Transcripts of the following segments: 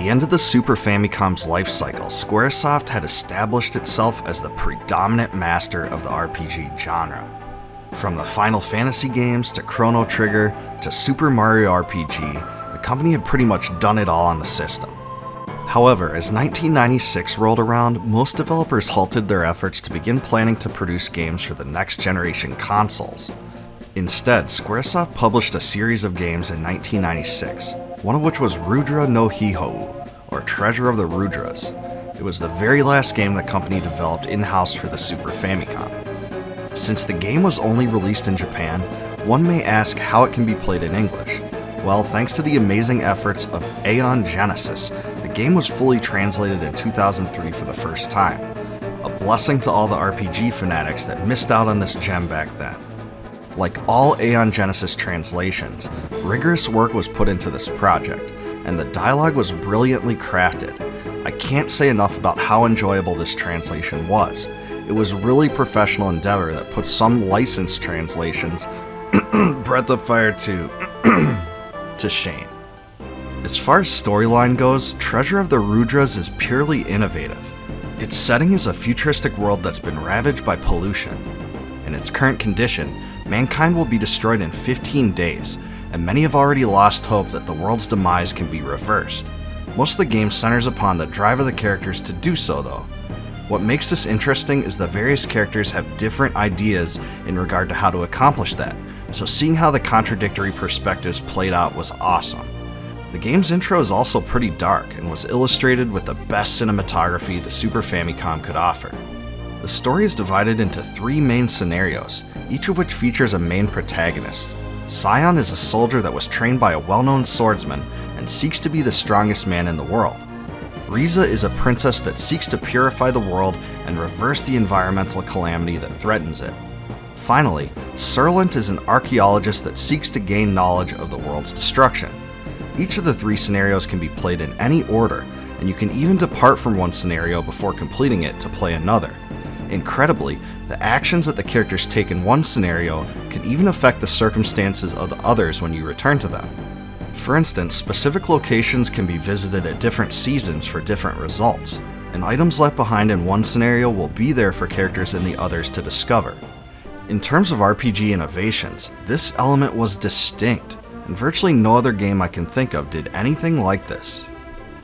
the end of the Super Famicom's life cycle, Squaresoft had established itself as the predominant master of the RPG genre. From the Final Fantasy games to Chrono Trigger to Super Mario RPG, the company had pretty much done it all on the system. However, as 1996 rolled around, most developers halted their efforts to begin planning to produce games for the next generation consoles. Instead, Squaresoft published a series of games in 1996, one of which was Rudra no Hihou, or Treasure of the Rudras. It was the very last game the company developed in-house for the Super Famicom. Since the game was only released in Japan, one may ask how it can be played in English. Well, thanks to the amazing efforts of Aeon Genesis, the game was fully translated in 2003 for the first time. A blessing to all the RPG fanatics that missed out on this gem back then. Like all Aeon Genesis translations, rigorous work was put into this project, and the dialogue was brilliantly crafted. I can't say enough about how enjoyable this translation was. It was really professional endeavor that put some licensed translations, Breath of Fire 2, to shame. As far as storyline goes, Treasure of the Rudras is purely innovative. Its setting is a futuristic world that's been ravaged by pollution. In its current condition, mankind will be destroyed in 15 days, and many have already lost hope that the world's demise can be reversed. Most of the game centers upon the drive of the characters to do so, though. What makes this interesting is the various characters have different ideas in regard to how to accomplish that, so seeing how the contradictory perspectives played out was awesome. The game's intro is also pretty dark and was illustrated with the best cinematography the Super Famicom could offer. The story is divided into 3 main scenarios, each of which features a main protagonist. Scion is a soldier that was trained by a well-known swordsman and seeks to be the strongest man in the world. Riza is a princess that seeks to purify the world and reverse the environmental calamity that threatens it. Finally, Serlant is an archaeologist that seeks to gain knowledge of the world's destruction. Each of the 3 scenarios can be played in any order, and you can even depart from one scenario before completing it to play another. Incredibly, the actions that the characters take in one scenario can even affect the circumstances of the others when you return to them. For instance, specific locations can be visited at different seasons for different results, and items left behind in one scenario will be there for characters in the others to discover. In terms of RPG innovations, this element was distinct, and virtually no other game I can think of did anything like this.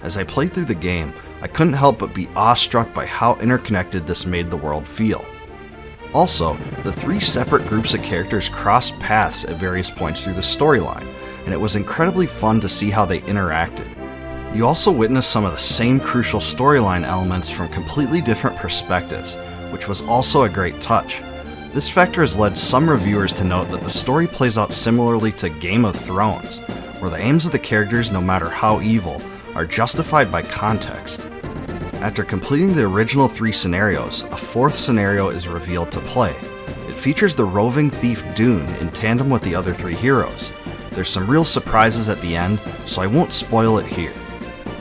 As I played through the game, I couldn't help but be awestruck by how interconnected this made the world feel. Also, the 3 separate groups of characters crossed paths at various points through the storyline, and it was incredibly fun to see how they interacted. You also witnessed some of the same crucial storyline elements from completely different perspectives, which was also a great touch. This factor has led some reviewers to note that the story plays out similarly to Game of Thrones, where the aims of the characters, no matter how evil, are justified by context. After completing the original 3 scenarios, a 4th scenario is revealed to play. It features the roving thief Dune in tandem with the other 3 heroes. There's some real surprises at the end, so I won't spoil it here.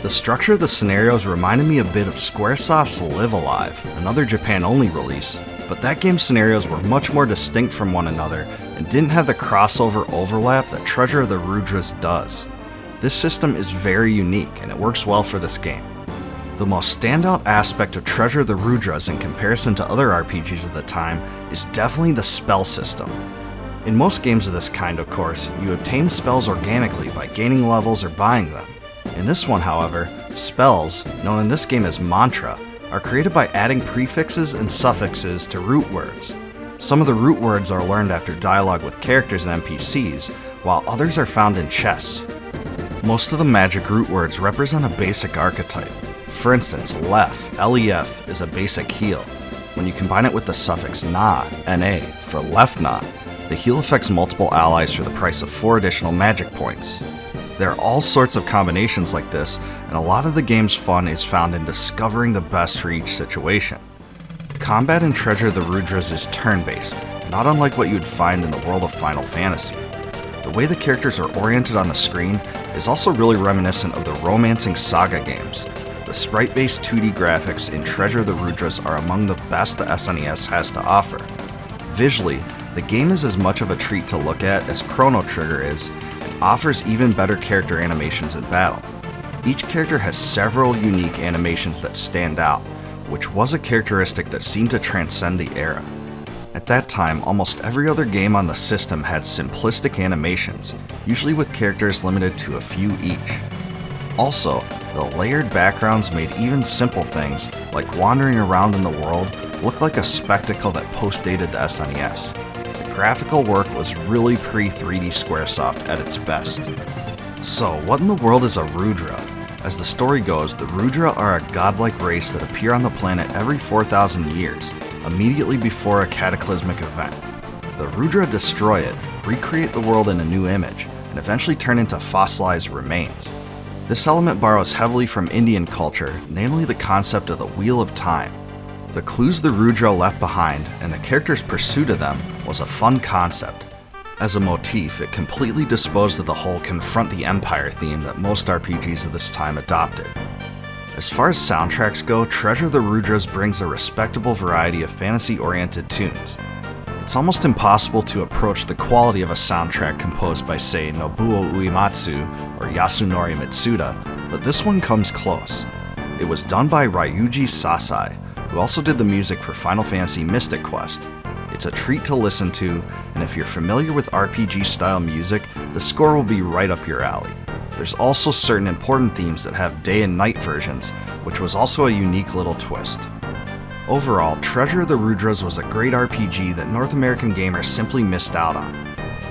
The structure of the scenarios reminded me a bit of Squaresoft's Live Alive, another Japan-only release, but that game's scenarios were much more distinct from one another and didn't have the crossover overlap that Treasure of the Rudras does. This system is very unique and it works well for this game. The most standout aspect of Treasure of the Rudras in comparison to other RPGs of the time is definitely the spell system. In most games of this kind, of course, you obtain spells organically by gaining levels or buying them. In this one, however, spells, known in this game as mantra, are created by adding prefixes and suffixes to root words. Some of the root words are learned after dialogue with characters and NPCs, while others are found in chests. Most of the magic root words represent a basic archetype. For instance, Lef, L-E-F, is a basic heal. When you combine it with the suffix Na, N-A, for Lefna, the heal affects multiple allies for the price of 4 additional magic points. There are all sorts of combinations like this, and a lot of the game's fun is found in discovering the best for each situation. Combat in Treasure of the Rudras is turn-based, not unlike what you would find in the world of Final Fantasy. The way the characters are oriented on the screen is also really reminiscent of the Romancing Saga games. The sprite-based 2D graphics in Treasure of the Rudras are among the best the SNES has to offer. Visually, the game is as much of a treat to look at as Chrono Trigger is, and offers even better character animations in battle. Each character has several unique animations that stand out, which was a characteristic that seemed to transcend the era. At that time, almost every other game on the system had simplistic animations, usually with characters limited to a few each. Also, the layered backgrounds made even simple things, like wandering around in the world, look like a spectacle that postdated the SNES. The graphical work was really pre-3D Squaresoft at its best. So, what in the world is a Rudra? As the story goes, the Rudra are a godlike race that appear on the planet every 4,000 years, immediately before a cataclysmic event. The Rudra destroy it, recreate the world in a new image, and eventually turn into fossilized remains. This element borrows heavily from Indian culture, namely the concept of the Wheel of Time. The clues the Rudra left behind, and the character's pursuit of them, was a fun concept. As a motif, it completely disposed of the whole confront the empire theme that most RPGs of this time adopted. As far as soundtracks go, Treasure of the Rudras brings a respectable variety of fantasy-oriented tunes. It's almost impossible to approach the quality of a soundtrack composed by, say, Nobuo Uematsu or Yasunori Mitsuda, but this one comes close. It was done by Ryuji Sasai, who also did the music for Final Fantasy Mystic Quest. It's a treat to listen to, and if you're familiar with RPG-style music, the score will be right up your alley. There's also certain important themes that have day and night versions, which was also a unique little twist. Overall, Treasure of the Rudras was a great RPG that North American gamers simply missed out on.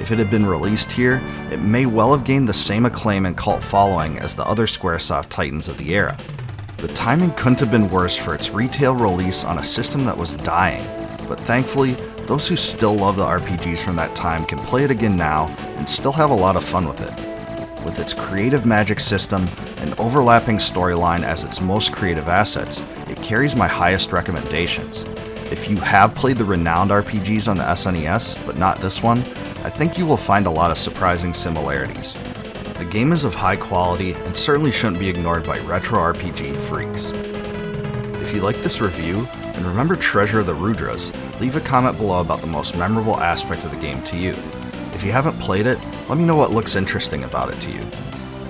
If it had been released here, it may well have gained the same acclaim and cult following as the other Squaresoft titans of the era. The timing couldn't have been worse for its retail release on a system that was dying, but thankfully, those who still love the RPGs from that time can play it again now and still have a lot of fun with it. With its creative magic system and overlapping storyline as its most creative assets, it carries my highest recommendations. If you have played the renowned RPGs on the SNES, but not this one, I think you will find a lot of surprising similarities. The game is of high quality and certainly shouldn't be ignored by retro RPG freaks. If you like this review, and remember Treasure of the Rudras, leave a comment below about the most memorable aspect of the game to you. If you haven't played it, let me know what looks interesting about it to you.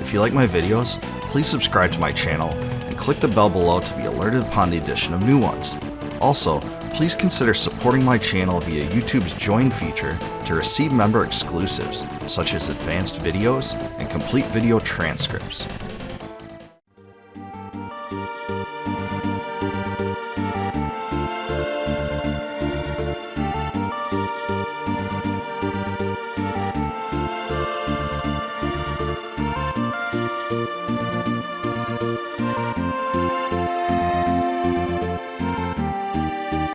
If you like my videos, please subscribe to my channel and click the bell below to be alerted upon the addition of new ones. Also, please consider supporting my channel via YouTube's Join feature to receive member exclusives, such as advanced videos and complete video transcripts.